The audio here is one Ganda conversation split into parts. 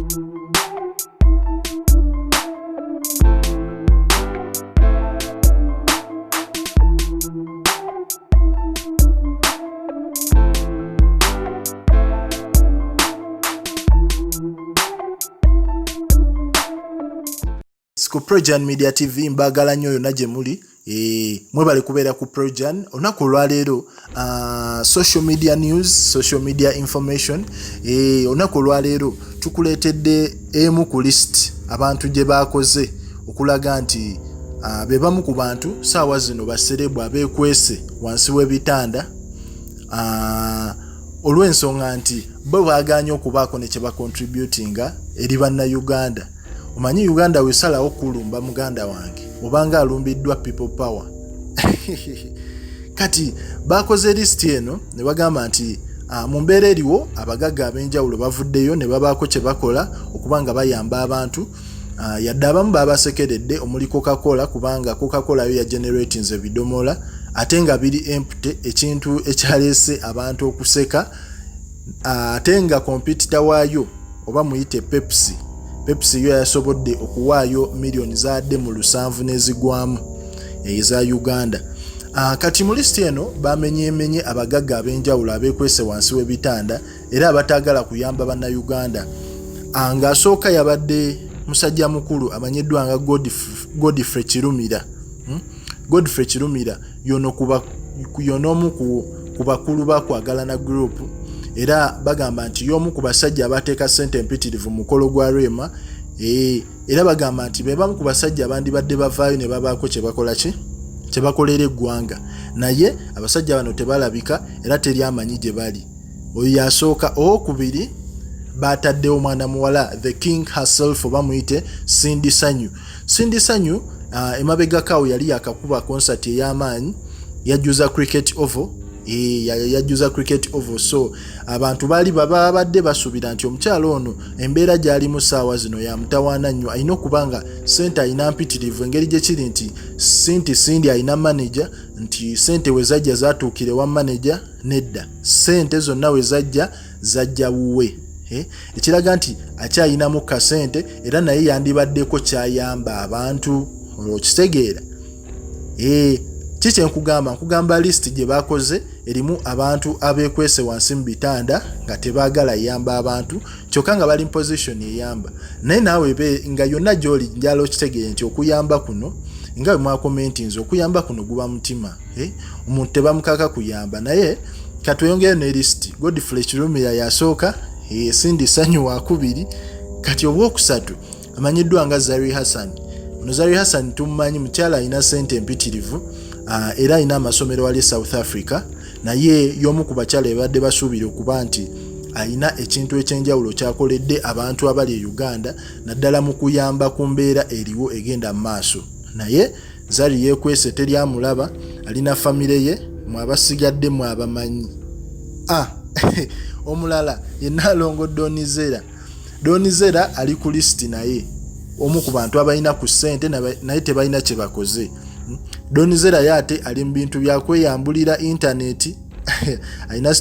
Ku Projan Media TV mbagala nnyo yonna gye muli mwebale kubeera ku Projan olunaku olwaleero social media news, social media information. Olunaku olwaleero tukuleetedde emu ku list abantu gye baakoze okulaga nti be bamu ku bantu saawa zino baserebwa abeekwese wansi w'ebitanda olw'ensonga nti bo baaganye okubaako ne kye bacontributinga eri bannayuganda. Omanyi Uganda wesalawo kulumba muganda wange obanga alumbiddwa people power. Kati bakoze list eno ne bagamba nti mu mbeera eriwo abagagga ab'enjawulo bavuddeyo ne babaako kye bakola okubanga bayamba abantu. Yadde abamu babasekeredde omuli Coca-Cola kubanga Coca-Cola yo ya generatinze ebidomola ate nga biri empty, ekintu ekyaleese abantu okuseka. Ate nga competitor waayo oba muyite Pepsi yo yasobodde okuwaayo millioni za $7 n'ezigwamu eza Uganda. Kati mu list eno bamenyemenye abagagga ab'enjawulo abeekwese wansi w'ebitanda era abataagala kuyamba bannayuganda. Ng'asooka yabadde musajja mukulu amanyiddwa nga Godfrey Kirumira. Godfrey Kirumira y'omu ku bakulu ba Kwagalana Group. Era bagamba nti y'omu ku basajja abateeka ssente empitirivu mu mukolo gwa Rema. Era bagamba nti be bamu ku basajja abandibadde bavaayo ne babaako kye bakola kye bakolera eggwanga. Naye abasajja bano tebalabika era teri amanyi gye bali. Oyo yasooka. Owokubiri bataddewo omwana muwala the king herself oba muyite Cindy Sanyu. Cindy Sanyu emabegakaawo yali yakakuba concert ey'amaanyi yajjuza cricket oval. Yajjuza cricket oval. So abantu bali babadde basuubira nti omukyalo ono embeera gy'ali mu ssaawa zino ya mutawaana nnyo. Alina okubanga ssente alina mpitirivu engeri gye kiri nti Cindy alina manager nti ssente we zajja zaatuukire wa manager nedda. Ssente zonna we zajja wuwe. Ekiraga nti akyayinamu ka ssente era naye yandibaddeko kyayamba abantu. Okitegeera? Kiki nkugamba list gye bakoze erimu abantu abeekwese wansi mu bitanda nga tebaagala yamba abantu kyokka nga bali mu position eyamba. Naye naawe nga yonna gy'oli njala okitegeere nti okuyamba kuno nga bwe mwakomentinze okuyamba kuno guba mutima. Omuntu tebamukaka kuyamba. Naye katweyongere ne list. Godfrey Kirumira yasooka, Cindy Sanyu wakubiri. Kati obwokusatu amanyiddwa nga Zari Hassan. Ono Zari Hassan tumumanyi mukyala alina ssente empitirivu. Era alina amasomero wali South Africa. Naye y'omu ku bakyala ebadde basuubira okuba nti alina ekintu ekyenjawulo kyakoledde abantu abali e Uganda naddala mu kuyamba ku mbeera eriwo egenda mu maaso. Naye Zari yeekwese teryamulaba, alina famire ye mwabasigadde mwabamanyi. Omulala ye Nalongo Donizera ali ku list naye omu ku bantu abalina ku ssente naye tebalina kye bakoze. Donizera yate ali mu bintu bya kweyambulira internet. Alina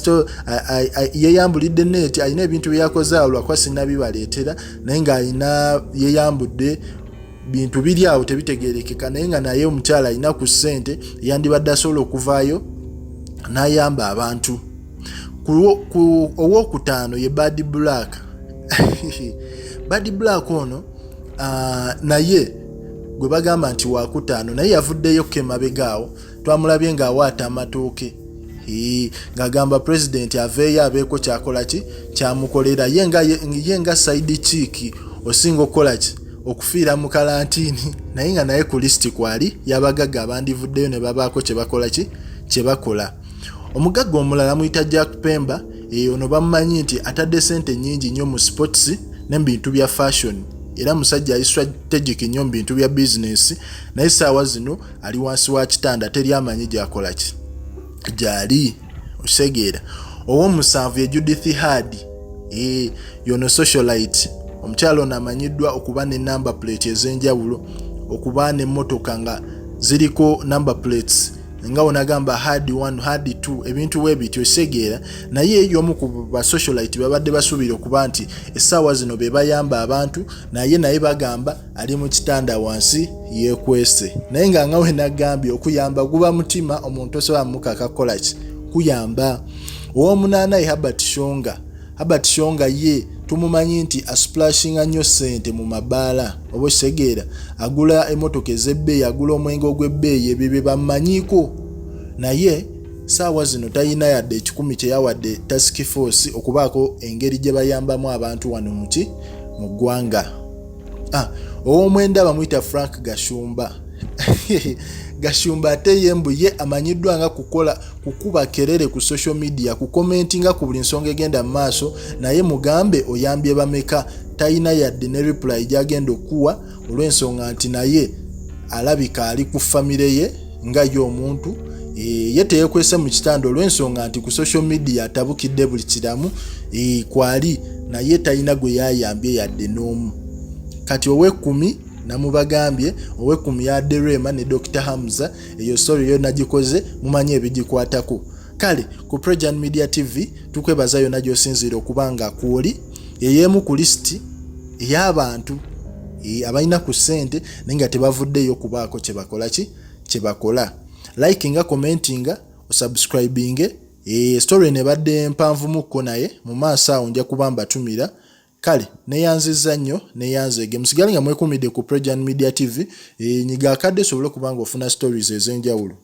yeyambulidde net, alina ebintu byakoze olwakwa sinnabibaleetera naye nga alina yeyambudde bintu biri awo tebitegeerekeka. Naye nga naye omukyala alina ku ssente yandibadde asobola okuvaayo n'ayamba abantu. Ku owokutaano ye Bad Black. Bad Black ono naye gwe bagamba nti wakutaano naye yavuddeyo kemabegaawo twamulabye ng'awaata amatooke ng'agamba president aveeyo abeeko kyakola ki kyamukolera ye nga side chick osinga okukola ki okufiira mu kalantiini. Naye nga naye ku list kwali y'abagagga abandivuddeyo ne babaako kye bakola ki kye bakola. Omugagga omulala muyita Jack Pemba. Ono bamumanyi nti atadde ssente nnyingi nnyo mu sports ne mu bintu bya fashion. Era musajja ali strategic nnyo mu bintu bya business. Naye ssaawa zino ali wansi wa kitanda teri amanyi gy'akola ki gy'ali. Osegeera. Ow'omusanvu ye Judith Hardy. Yono socialite. Omukyalo ono amanyiddwa okuba ne number plate ez'enjawulo, okuba n'emmotoka nga ziriko number plates nga onagamba hard 1 hard 2 ebintu webityo segeera naye y'omu ku ba socialite babadde basuubira okuba nti essaawa zino be bayamba abantu naye bagamba ali mu kitanda wansi yeekwese naye nga we nagambye okuyamba guba mutima omuntu osobola mukaka kukola ki kuyamba. Ow'omunaana ye Herbert Shonga ye tumumanyi nti asplashinga nnyo ssente mu mabaala oba kisegeera agula emmotoka ez'ebbeeyi agula omwenge ogw'ebbeeyi ebyo bye bammanyiiko naye saawa zino talina yadde ekikumi kye yawadde task force okubaako engeri gye bayambamu abantu wano mu ggwanga. Ow'omwenda bamuyita Frank Gashumba ate yembu ye amanyiddwa nga kukuba kerere ku social media kukomentinga ku buli nsonga egenda mu maaso naye mugambe oyambye bameka talina yadde ne reply gyagenda okuwa olw'ensonga nti naye alabika ali ku famire ye nga y'omuntu ye teyekwese mu kitanda olw'ensonga nti ku social media atabukidde buli kiramu kwali naye talina gwe yayambye yadde n'omu. Kati ow'ekkumi namubagambye ow'ekkumi yadde Rema ne Dr. Hamza eyo story yo nagikoze mumanye ebigikwatako. Kale ku Prejan Media TV tukwebaza yonna gy'osinzira okubanga kwoli ey'emu ku listi ey'abantu abalina ku ssente naye nga tebavuddeyo kubaako kye bakola. Likinga, commentinga, subscribinge story ne badde mpanvumukko naye mu maaso awo nja kuba mbatumira. Kale neyanziza nnyo neyanzege musigale nga mwekumidde ku Prejan Media TV nyiga akadde sobole kubanga ofuna stories ez'enjawulo.